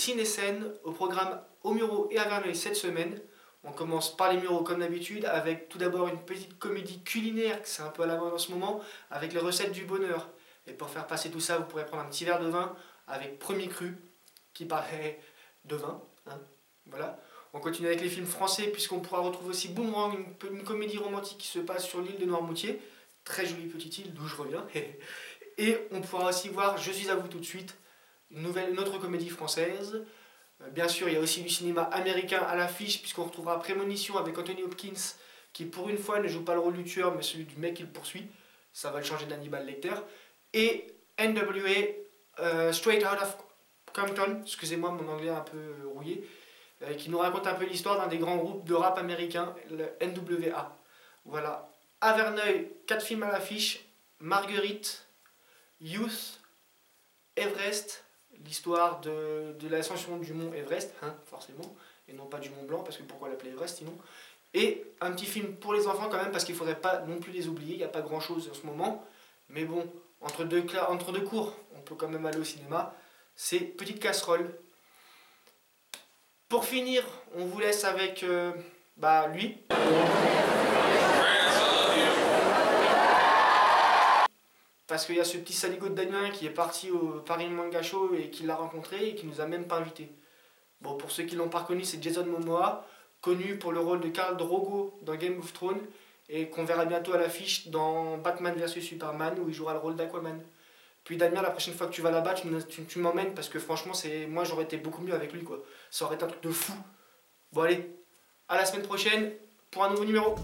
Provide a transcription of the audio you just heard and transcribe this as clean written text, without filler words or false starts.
Ciné-Scène au programme Aux Mureaux et à Verneuil cette semaine. On commence par les Mureaux comme d'habitude avec tout d'abord une petite comédie culinaire, que c'est un peu à la mode en ce moment, avec les recettes du bonheur. Et pour faire passer tout ça, vous pourrez prendre un petit verre de vin avec Premier Cru, qui parlait de vin. Hein, voilà. On continue avec les films français, puisqu'on pourra retrouver aussi Boomerang, une comédie romantique qui se passe sur l'île de Noirmoutier. Très jolie petite île, d'où je reviens. Et on pourra aussi voir Je suis à vous tout de suite, une autre comédie française. Bien sûr, il y a aussi du cinéma américain à l'affiche, puisqu'on retrouvera Prémonition avec Anthony Hopkins, qui pour une fois ne joue pas le rôle du tueur, mais celui du mec qui le poursuit. Ça va le changer d'Hannibal Lecter. Et NWA, Straight Out of Compton, excusez-moi, mon anglais est un peu rouillé, qui nous raconte un peu l'histoire d'un des grands groupes de rap américain, le NWA. Voilà. À Verneuil, 4 films à l'affiche: Marguerite, Youth, Everest, l'histoire de l'ascension du mont Everest, hein, forcément, et non pas du Mont Blanc, parce que pourquoi l'appeler Everest sinon. Et un petit film pour les enfants quand même, parce qu'il ne faudrait pas non plus les oublier, il n'y a pas grand chose en ce moment, mais bon, entre deux cours, on peut quand même aller au cinéma. C'est Petite Casserole. Pour finir, on vous laisse avec lui. Parce qu'il y a ce petit saligo de Damien qui est parti au Paris Manga Show et qui l'a rencontré et qui nous a même pas invités. Bon, pour ceux qui l'ont pas reconnu, c'est Jason Momoa, connu pour le rôle de Khal Drogo dans Game of Thrones et qu'on verra bientôt à l'affiche dans Batman vs Superman où il jouera le rôle d'Aquaman. Puis Damien, la prochaine fois que tu vas là-bas, tu m'emmènes parce que franchement, moi j'aurais été beaucoup mieux avec lui, quoi. Ça aurait été un truc de fou. Bon allez, à la semaine prochaine pour un nouveau numéro.